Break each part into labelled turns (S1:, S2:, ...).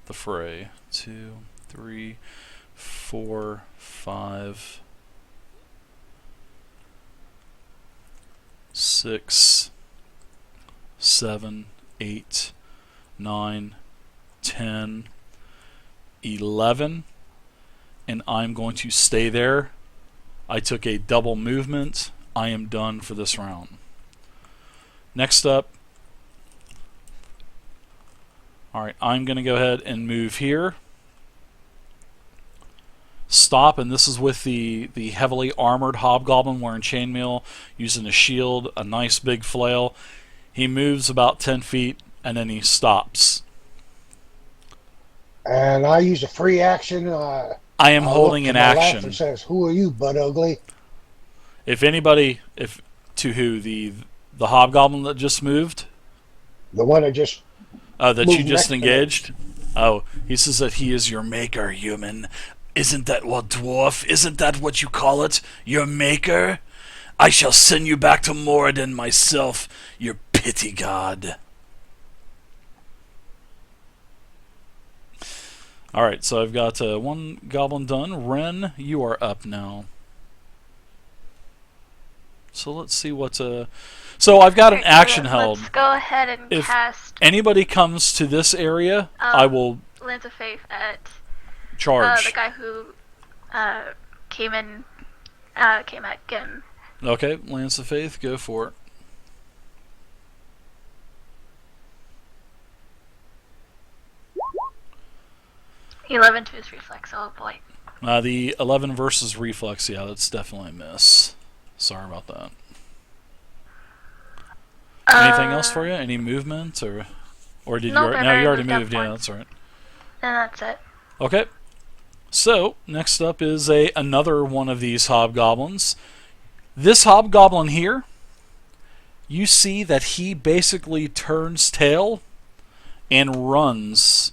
S1: the fray. 2, 3, 4, 5, 6, 7, 8, 9, 10, 11, and I'm going to stay there. I took a double movement. I am done for this round. Next up, alright, I'm going to go ahead and move here. Stop, and this is with the heavily armored hobgoblin wearing chainmail, using a shield, a nice big flail. He moves about 10 feet, and then he stops.
S2: And I use a free action.
S1: I am
S2: I
S1: holding
S2: look
S1: an
S2: to my left
S1: action.
S2: and says, "Who are you, butt ugly?"
S1: If anybody, to who, the hobgoblin that just moved?
S2: The one that just
S1: That you
S2: moved
S1: just
S2: next to me.
S1: engaged? Oh, he says that he is your maker, human. Isn't that what, dwarf? Isn't that what you call it? Your maker? I shall send you back to Moradin myself, your pity god. Alright, so I've got one goblin done. Ren, you are up now. So let's see what... So I've got an action held.
S3: Let's go ahead and
S1: If
S3: cast
S1: anybody comes to this area, I will
S3: Lance of Faith at
S1: charge.
S3: the guy who came at Gim.
S1: Okay, Lance of Faith, go for it.
S3: 11 to his reflex. Oh boy.
S1: The 11 versus reflex, yeah, that's definitely a miss. Sorry about that. Anything else for you? Any movement, or did
S3: nope,
S1: you? No, you already moved. Yeah, that's right.
S3: And that's it.
S1: Okay. So next up is another one of these hobgoblins. This hobgoblin here, you see that he basically turns tail and runs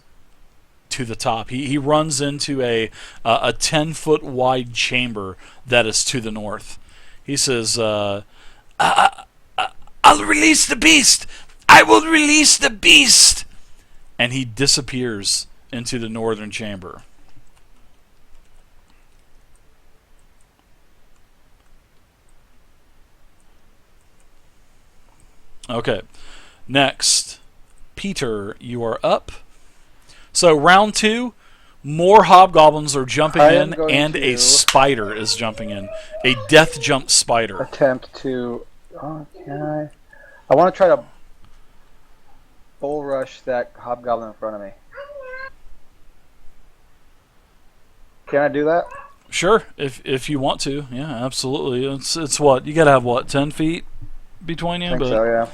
S1: to the top. He runs into a 10-foot wide chamber that is to the north. He says, I'll release the beast! I will release the beast! And he disappears into the northern chamber. Okay. Next, Peter, you are up. So round 2, more hobgoblins are jumping in, and a spider is jumping in. A death jump spider.
S4: Attempt to... Oh, can I want to try to bull rush that hobgoblin in front of me. Can I do that?
S1: Sure, if you want to. Yeah, absolutely. It's what? You got to have, what, 10 feet between you?
S4: I think so, yeah.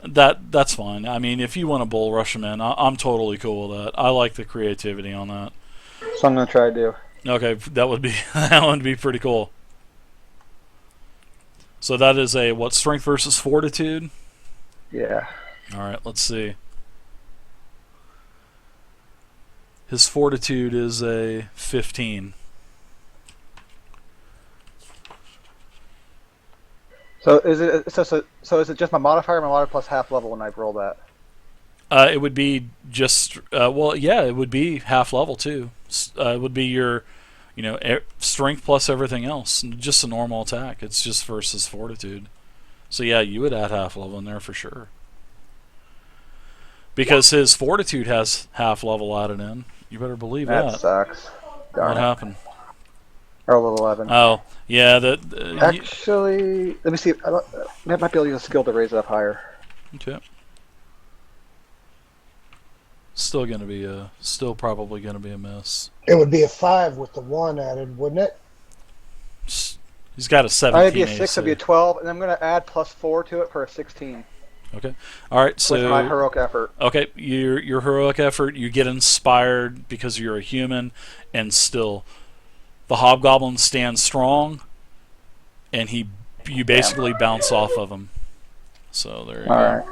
S1: That's fine. I mean, if you want to bull rush them in, I'm totally cool with that. I like the creativity on that.
S4: So I'm gonna try to do.
S1: Okay, that would be pretty cool. So that is a what? Strength versus fortitude.
S4: Yeah.
S1: All right, let's see. His fortitude is a 15.
S4: So is it so is it just my modifier plus half level when I roll that?
S1: It would be just well, yeah, it would be half level too. It would be your, strength plus everything else, just a normal attack. It's just versus fortitude. So yeah, you would add half level in there for sure. Because his fortitude has half level added in. You better believe that.
S4: That sucks. Darn
S1: What
S4: it.
S1: happened?
S4: Or a little 11.
S1: Oh, yeah.
S4: Actually, let me see. I might be able to use a skill to raise it up higher.
S1: Okay. Still probably gonna be a miss.
S2: It would be a 5 with the 1 added, wouldn't it?
S1: He's got a 17
S4: It'd be a 6,
S1: AC.
S4: it'd be a 12, and I'm going to add plus 4 to it for a 16.
S1: Okay. All right. So
S4: with my heroic effort.
S1: Okay, your heroic effort. You get inspired because you're a human, and still, the hobgoblin stands strong, and you basically bounce off of him. So there you go.
S4: All right.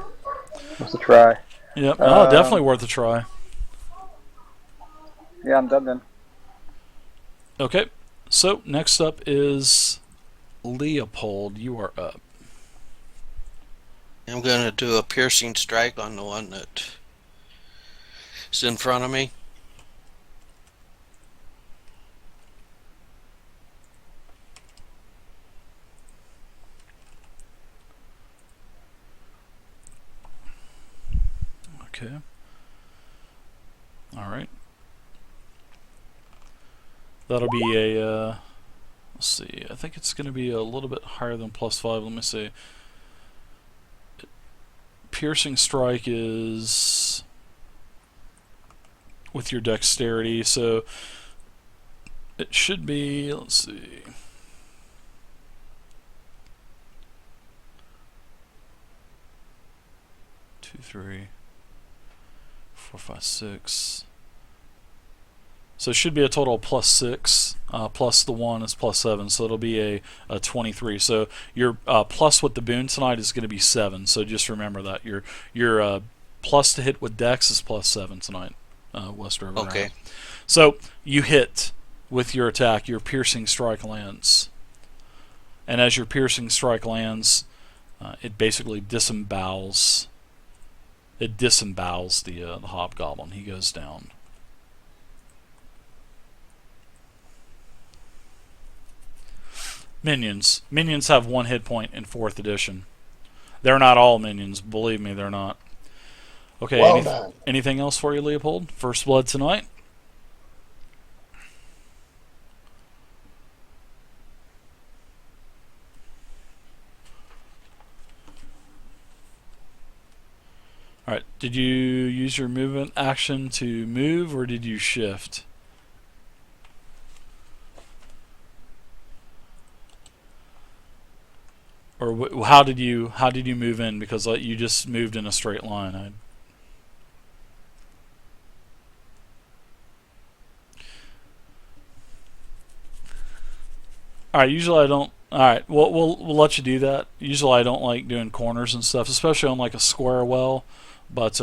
S4: What's a try?
S1: Yep. Oh, definitely worth a try.
S4: Yeah, I'm done then.
S1: Okay. So next up is Leopold. You are up.
S5: I'm going to do a piercing strike on the one that is in front of me.
S1: All right. That'll be a. Let's see. I think it's going to be a little bit higher than +5. Let me see. Piercing strike is with your dexterity, so it should be. Let's see. Two, 3, 4, 5, 6. So it should be a total of +6. Plus the 1 is +7, so it'll be a 23. So your plus with the boon tonight is going to be 7. So just remember that your plus to hit with Dex is +7 tonight, West River.
S5: Okay.
S1: So you hit with your attack. Your piercing strike lands, and as your piercing strike lands, it basically disembowels. It disembowels the hobgoblin. He goes down. Minions. Minions have 1 hit point in 4th edition. They're not all minions. Believe me, they're not. Okay,
S2: Well done.
S1: anything else for you, Leopold? First blood tonight? Alright, did you use your movement action to move, or did you shift? Or how did you move in? Because you just moved in a straight line. All right. Usually I don't. All right. We'll let you do that. Usually I don't like doing corners and stuff, especially on like a square well. But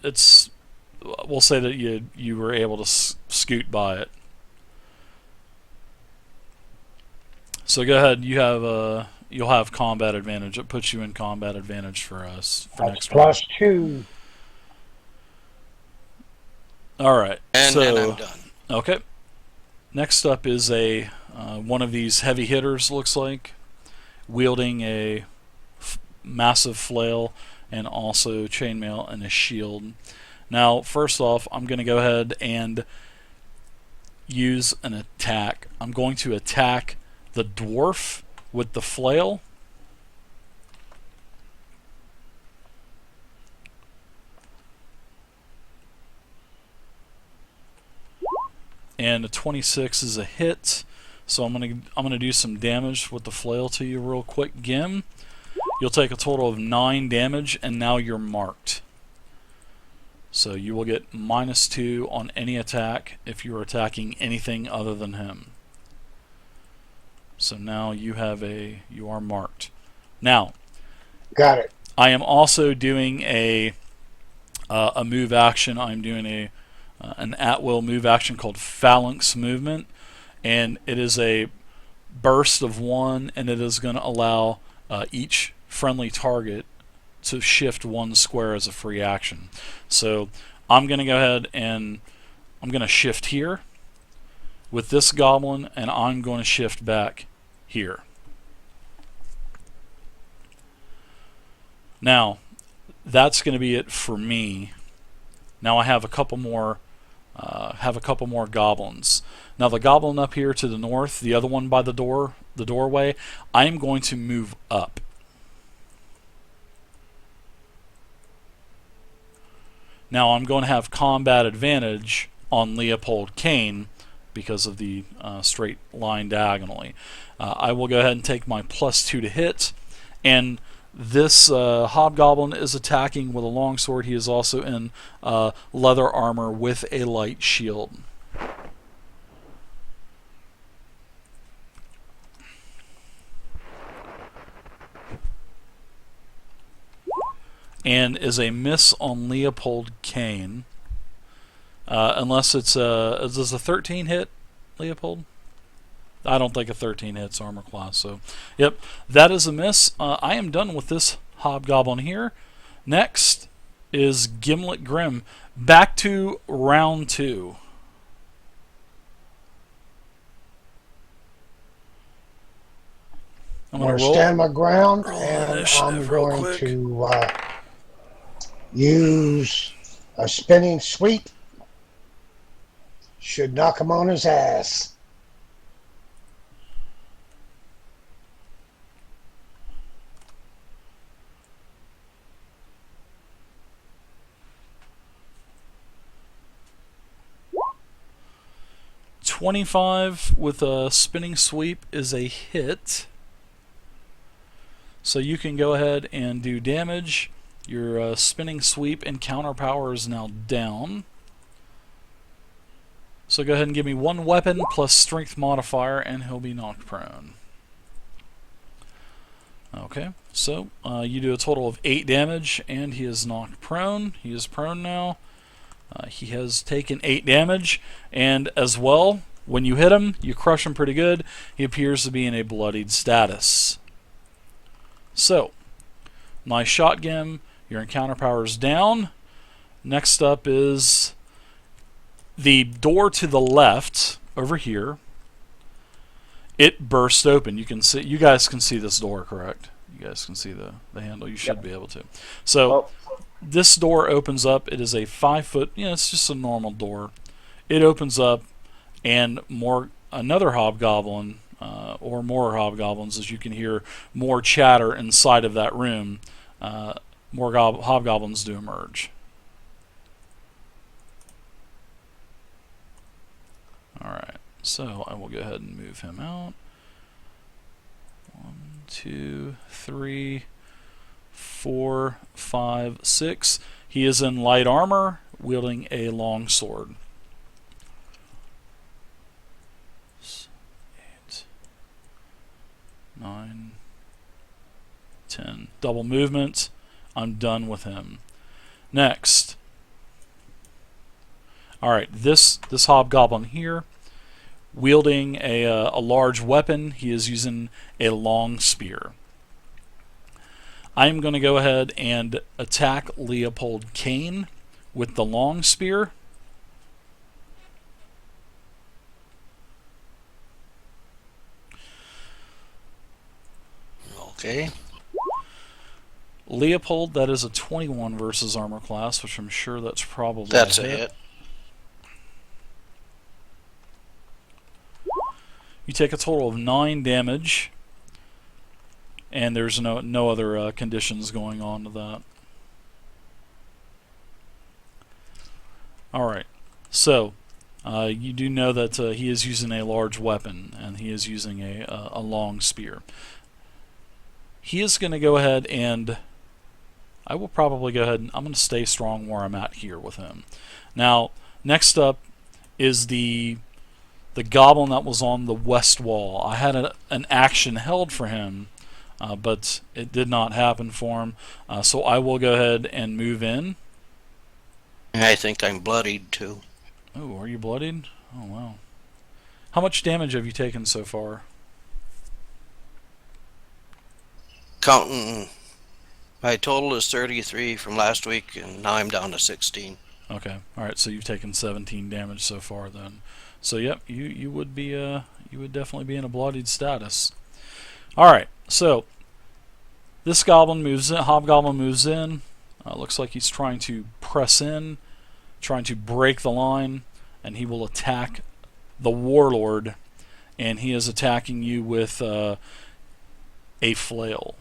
S1: it's. We'll say that you were able to scoot by it. So go ahead. You'll have combat advantage. It puts you in combat advantage for us for
S2: That's
S1: next round.
S2: +2.
S1: All right.
S5: And
S1: so
S5: then I'm done.
S1: okay. Next up is a one of these heavy hitters. Looks like wielding a massive flail and also chainmail and a shield. Now, first off, I'm going to go ahead and use an attack. I'm going to attack the dwarf with the flail. And a 26 is a hit. So I'm gonna do some damage with the flail to you real quick, Gim. You'll take a total of 9 damage, and now you're marked. So you will get -2 on any attack if you're attacking anything other than him. So now you are marked. Now,
S2: Got it.
S1: I am also doing a move action. I'm doing an at-will move action called Phalanx Movement, and it is a burst of 1, and it is going to allow each friendly target to shift 1 square as a free action. So I'm going to go ahead and I'm going to shift here with this goblin, and I'm going to shift back here. Now, that's going to be it for me. Now I have a couple more goblins. Now the goblin up here to the north, the other one by the doorway, I am going to move up. Now I'm going to have combat advantage on Leopold Kane because of the straight line diagonally. I will go ahead and take my +2 to hit, and this hobgoblin is attacking with a longsword. He is also in leather armor with a light shield. And is a miss on Leopold Kane. Unless it's does a 13 hit, Leopold? I don't think a 13 hits armor class. So, yep, that is a miss. I am done with this hobgoblin here. Next is Gimlet Grim. Back to round 2. I'm
S2: I'm
S1: going
S2: going
S1: to
S2: to
S1: roll.
S2: stand my ground,
S1: roll
S2: and
S1: initiative
S2: I'm
S1: real
S2: going
S1: quick.
S2: to use a spinning sweep Should knock him on his ass.
S1: $25 with a spinning sweep is a hit. So you can go ahead and do damage. Your spinning sweep and counter power is now down. So go ahead and give me 1 weapon plus strength modifier, and he'll be knocked prone. Okay, so you do a total of 8 damage, and he is knocked prone. He is prone now. He has taken 8 damage, and as well, when you hit him, you crush him pretty good. He appears to be in a bloodied status. So, nice shot, Gim. Your encounter power is down. Next up is the door to the left, over here. It burst open. You can see. You guys can see this door, correct? You guys can see the handle. You should be able to. So, this door opens up. It is a 5-foot. It's just a normal door. It opens up, and another hobgoblin, or more hobgoblins, as you can hear more chatter inside of that room. More hobgoblins do emerge. Alright, so I will go ahead and move him out. 1, 2, 3, 4, 5, 6. He is in light armor, wielding a long sword. 8, 9, 10. Double movement. I'm done with him. Next. Alright, this hobgoblin here, wielding a large weapon. He is using a long spear. I'm going to go ahead and attack Leopold Kane with the long spear.
S5: Okay.
S1: Leopold, that is a 21 versus armor class, which I'm sure that's probably
S5: That's
S1: a
S5: a
S1: hit.
S5: hit.
S1: You take a total of 9 damage, and there's no other conditions going on to that. Alright, so you do know that he is using a large weapon, and he is using a long spear. He is going to go ahead and I will probably go ahead and I'm going to stay strong where I'm at here with him. Now, next up is the goblin that was on the west wall. I had an action held for him, but it did not happen for him. So I will go ahead and move in.
S5: I think I'm bloodied too.
S1: Oh, are you bloodied? Oh, wow. How much damage have you taken so far?
S5: Counting, my total is 33 from last week, and now I'm down to 16.
S1: Okay. All right. So you've taken 17 damage so far, then. So yep, you would definitely be in a bloodied status. All right. So this goblin moves in. Hobgoblin moves in. Looks like he's trying to press in, trying to break the line, and he will attack the warlord. And he is attacking you with a flail.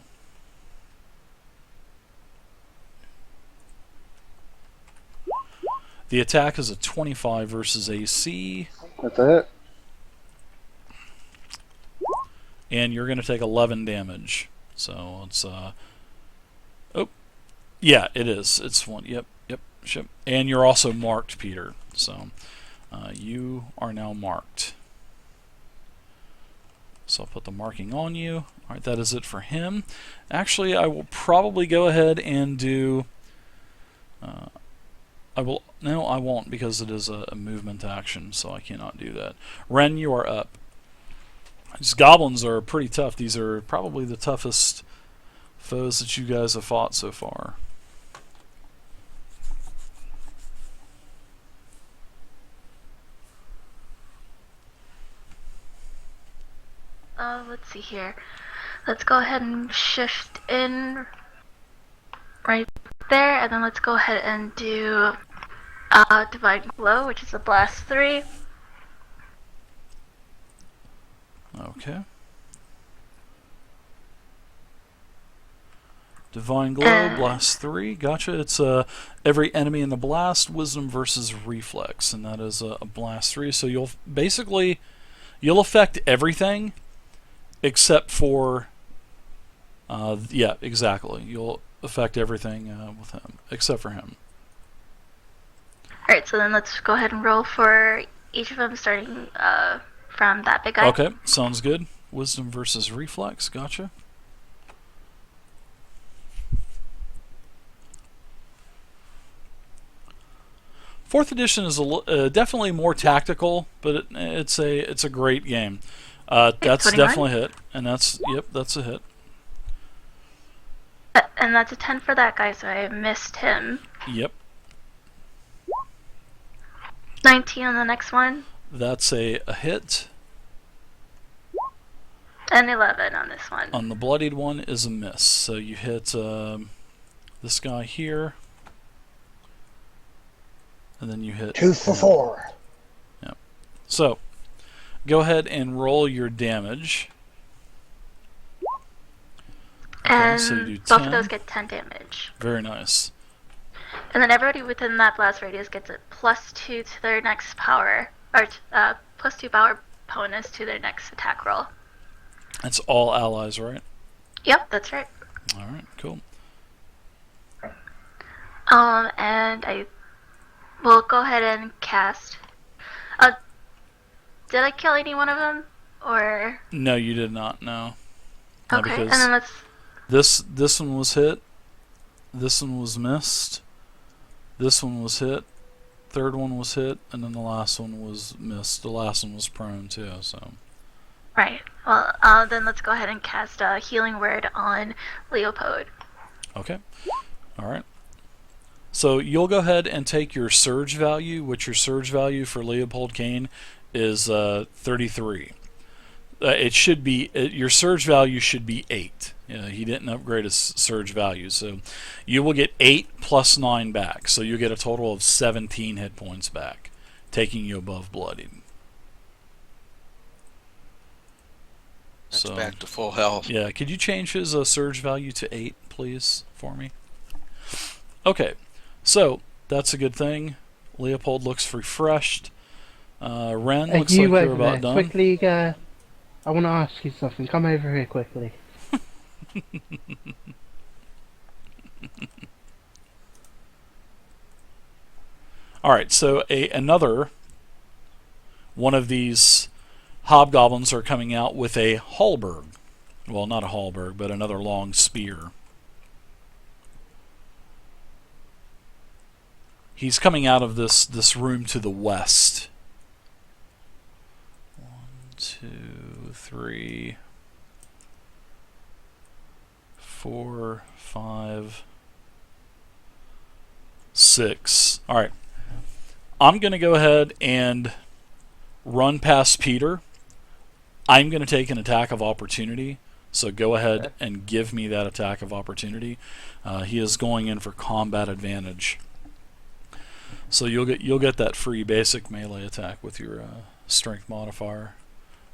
S1: The attack is a 25 versus AC.
S4: That's it.
S1: And you're going to take 11 damage. So it's oh, yeah, it is. It's one. Yep. And you're also marked, Peter. So you are now marked. So I'll put the marking on you. All right, that is it for him. Actually, I will probably go ahead and do. No, I won't, because it is a movement action, so I cannot do that. Ren, you are up. These goblins are pretty tough. These are probably the toughest foes that you guys have fought so far.
S3: Let's see here. Let's go ahead and shift in right there, and then let's go ahead and do Divine Blow, which is a blast 3.
S1: Okay. Divine Glow, Blast 3. Gotcha. It's every enemy in the blast, Wisdom versus Reflex, and that is a Blast 3. So you'll affect everything except for yeah, exactly. You'll affect everything with him except for him.
S3: Alright, so then let's go ahead and roll for each of them, starting from that big guy.
S1: Okay, sounds good. Wisdom versus Reflex. Gotcha. Fourth edition is definitely more tactical, but it's a great game. That's
S3: 21.
S1: definitely a hit, and that's a hit.
S3: And that's a 10 for that guy, so I missed him.
S1: Yep,
S3: 19 on the next one,
S1: that's a hit.
S3: and 11 on this one.
S1: On the bloodied one is a miss. So you hit this guy here, and then you hit
S2: 2 for 4.
S1: Yep. So go ahead and roll your damage. Okay,
S3: And
S1: so you do
S3: both
S1: 10.
S3: of those get 10 damage.
S1: Very nice.
S3: And then everybody within that blast radius gets a +2 to their next power, or +2 power bonus to their next attack roll.
S1: That's all allies, right?
S3: Yep, that's right.
S1: All right, cool.
S3: And I will go ahead and cast. Did I kill any one of them, or?
S1: No, you did not. No. No,
S3: Okay, and
S1: because
S3: then let's.
S1: this one was hit. This one was missed. This one was hit. Third one was hit, and then the last one was missed. The last one was prone too. So.
S3: Right. Well, then let's go ahead and cast a healing word on Leopold.
S1: Okay. All right. So you'll go ahead and take your surge value, which your surge value for Leopold Kane is 33. It should be your surge value should be 8. He didn't upgrade his surge value, so you will get 8 plus 9 back. So you get a total of 17 hit points back, taking you above bloodied.
S5: That's back to full health.
S1: Yeah, could you change his surge value to 8, please, for me? Okay, so that's a good thing. Leopold looks refreshed. Ren looks like you're about done.
S6: Quickly, I want to ask you something. Come over here quickly.
S1: All right, so another one of these hobgoblins are coming out with a halberd. Well, not a halberd, but another long spear. He's coming out of this room to the west. 1, 2, 3, 4, 5, 6. All right. I'm going to go ahead and run past Peter. I'm going to take an attack of opportunity. So go ahead and give me that attack of opportunity. He is going in for combat advantage. So you'll get that free basic melee attack with your strength modifier.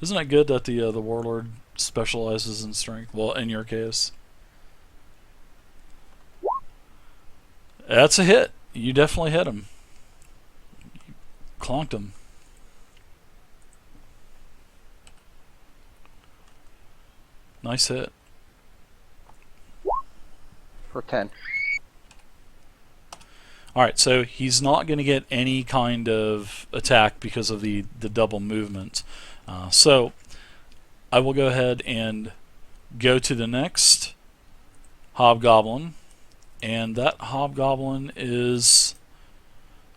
S1: Isn't it good that the warlord specializes in strength? Well, in your case, that's a hit. You definitely hit him. You clonked him. Nice hit.
S4: For 10.
S1: Alright, so he's not going to get any kind of attack because of the double movement. So I will go ahead and go to the next hobgoblin. And that hobgoblin is...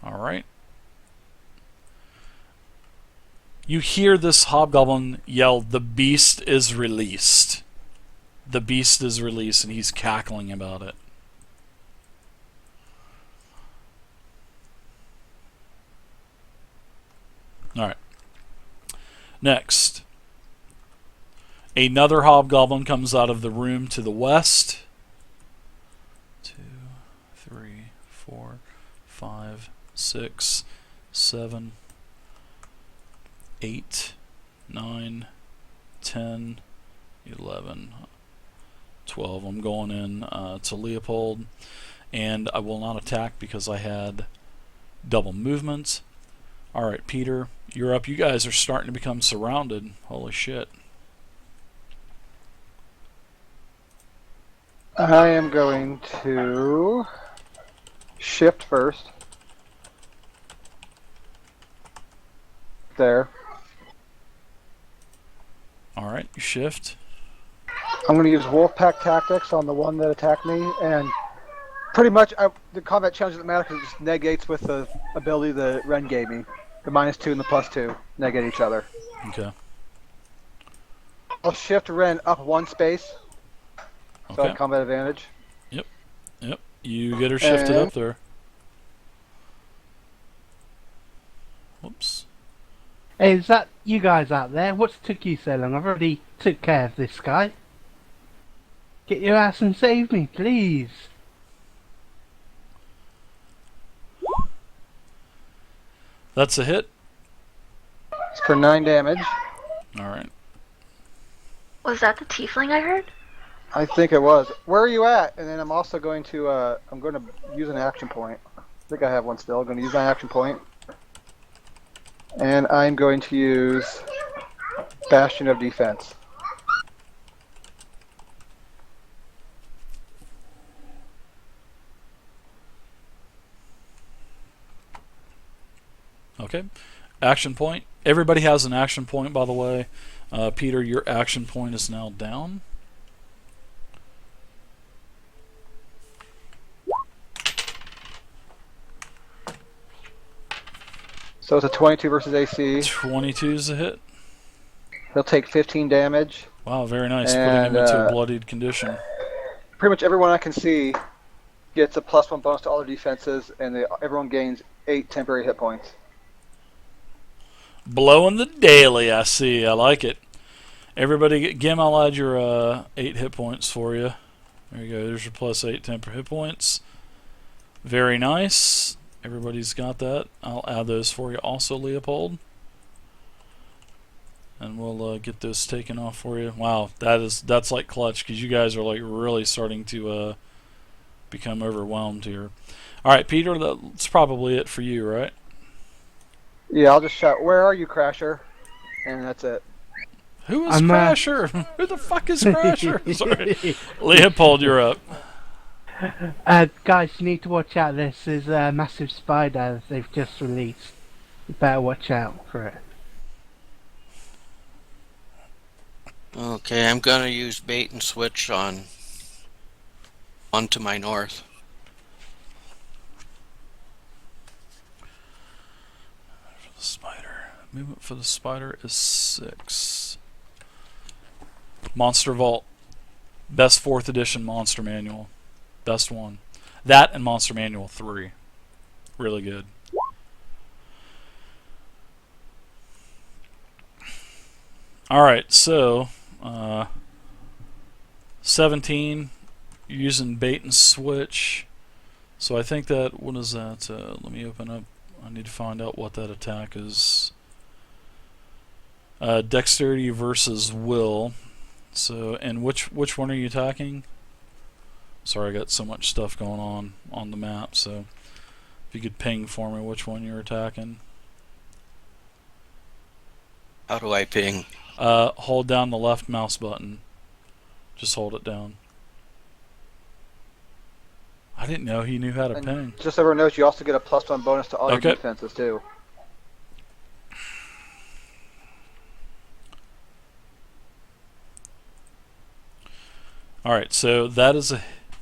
S1: Alright. You hear this hobgoblin yell, "The beast is released." The beast is released, and he's cackling about it. Alright. Next. Another hobgoblin comes out of the room to the west. 2, 3, 4, 5, 6, 7, 8, 9, 10, 11, 12. I'm going in to Leopold, and I will not attack because I had double movement. Alright, Peter, you're up. You guys are starting to become surrounded. Holy shit.
S4: I am going to shift first. There.
S1: Alright, you shift.
S4: I'm going to use Wolfpack Tactics on the one that attacked me, and pretty much the combat challenge doesn't matter because it just negates with the ability that Ren gave me. The -2 and the +2 negate each other.
S1: Okay.
S4: I'll shift Ren up one space, so I have combat advantage.
S1: Yep. You get her shifted up there. Whoops.
S6: Hey, is that you guys out there? What's took you so long? I've already took care of this guy. Get your ass and save me, please.
S1: That's a hit.
S4: It's for 9 damage.
S1: Alright.
S3: Was that the tiefling I heard?
S4: I think it was. Where are you at? And then I'm also going to I'm going to use an action point. I think I have one still. I'm going to use my action point. And I'm going to use Bastion of Defense.
S1: Okay. Action point. Everybody has an action point, by the way. Peter, your action point is now down.
S4: So it's a 22 versus AC.
S1: 22 is a hit.
S4: He'll take 15 damage.
S1: Wow, very nice.
S4: And,
S1: putting him into a bloodied condition.
S4: Pretty much everyone I can see gets a +1 bonus to all their defenses, and everyone gains 8 temporary hit points.
S1: Blowing the daily, I see. I like it. Everybody, Gim, I'll add your 8 hit points for you. There you go. There's your +8 temporary hit points. Very nice. Everybody's got that. I'll add those for you also, Leopold. And we'll get those taken off for you. Wow, that's like clutch, because you guys are like really starting to become overwhelmed here. All right, Peter, that's probably it for you, right?
S4: Yeah, I'll just shout, "Where are you, Crasher?" And that's it.
S1: Who is Crasher? Who the fuck is Crasher? Sorry. Leopold, you're up.
S6: Guys, you need to watch out. This is a massive spider they've just released. You better watch out for it.
S5: Okay, I'm gonna use bait and switch on to my north.
S1: For the spider. Movement for the spider is 6. Monster Vault. Best 4th edition monster manual. Best one. That and Monster Manual 3. Really good. Alright, so 17 using bait and switch. So I think that, what is that? Let me open up. I need to find out what that attack is. Dexterity versus will. So, and which one are you attacking? Sorry, I got so much stuff going on the map, so if you could ping for me which one you're attacking.
S5: How do I ping?
S1: Hold down the left mouse button. Just hold it down. I didn't know he knew how to ping.
S4: Just so everyone knows, you also get a +1 bonus to all your defenses, too.
S1: Alright, so that is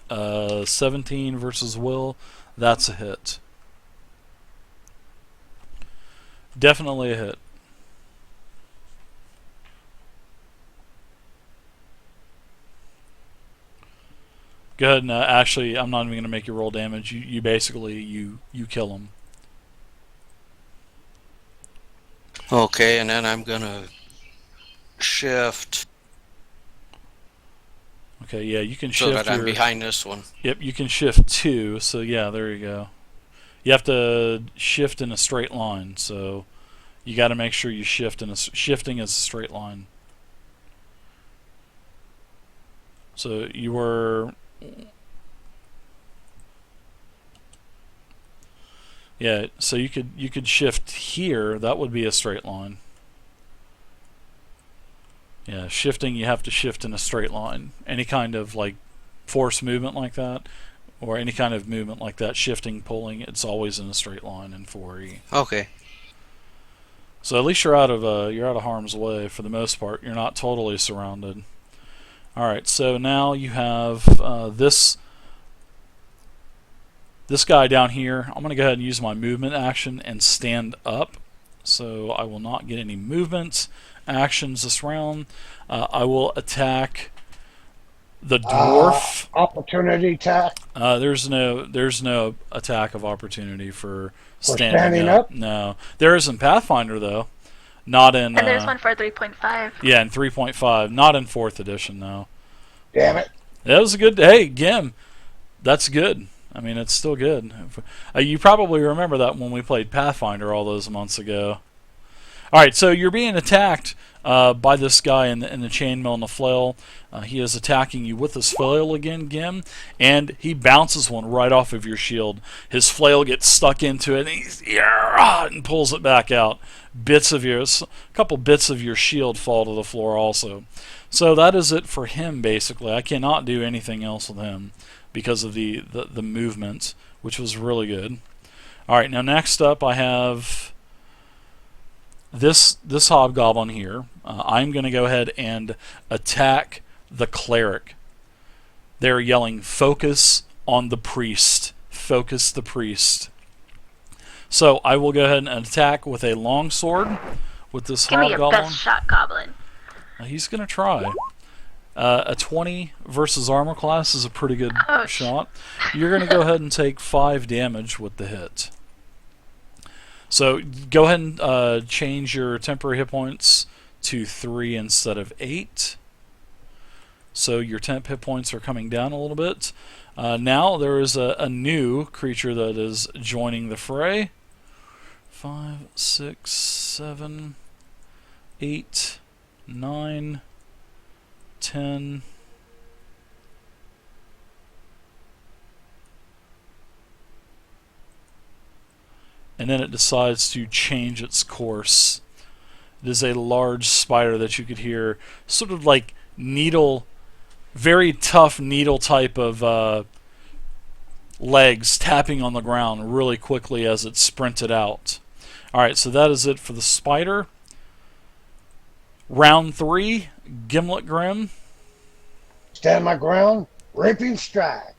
S1: a 17 versus will. That's a hit. Definitely a hit. Go ahead and actually, I'm not even going to make you roll damage. You basically you kill him.
S5: Okay, and then I'm gonna shift.
S1: Okay, yeah, you can
S5: so
S1: shift.
S5: So that I'm behind this one.
S1: Yep, you can shift 2. So yeah, there you go. You have to shift in a straight line. So you got to make sure you shift in shifting is a straight line. So you were... Yeah, so you could shift here. That would be a straight line. Yeah, shifting, you have to shift in a straight line. Any kind of like force movement like that, or any kind of movement like that, shifting, pulling, it's always in a straight line in 4E.
S5: Okay.
S1: So at least you're out of harm's way for the most part. You're not totally surrounded. All right, so now you have this guy down here. I'm going to go ahead and use my movement action and stand up. So I will not get any movement actions this round. I will attack the dwarf.
S2: Opportunity attack.
S1: There's no attack of opportunity for
S2: standing up?
S1: No, there is in Pathfinder though. Not in.
S3: And there's one for 3.5.
S1: Yeah, in 3.5. Not in 4th edition though.
S2: Damn it.
S1: That was a good. Hey, Gim, that's good. I mean, it's still good. You probably remember that when we played Pathfinder all those months ago. All right, so you're being attacked by this guy in the chainmail and the flail. He is attacking you with his flail again, Gim, and he bounces one right off of your shield. His flail gets stuck into it, and pulls it back out. A couple bits of your shield fall to the floor also. So that is it for him, basically. I cannot do anything else with him because of the movement, which was really good. All right, now next up I have this hobgoblin here. I'm going to go ahead and attack the cleric. They're yelling, "Focus on the priest. Focus the priest." So I will go ahead and attack with a long sword with this
S3: Give me your
S1: hobgoblin.
S3: best shot, Goblin.
S1: He's going to try. A 20 versus armor class is a pretty good shot. You're going to go ahead and take 5 damage with the hit. So go ahead and change your temporary hit points to 3 instead of 8. So your temp hit points are coming down a little bit. Now there is a new creature that is joining the fray. 5, 6, 7, 8, 9, 10. And then it decides to change its course. It is a large spider that you could hear, sort of like needle, very tough needle type of legs tapping on the ground really quickly as it sprinted out. Alright, so that is it for the spider. Round 3, Gimlet Grim.
S2: Stand my ground. Raping strike.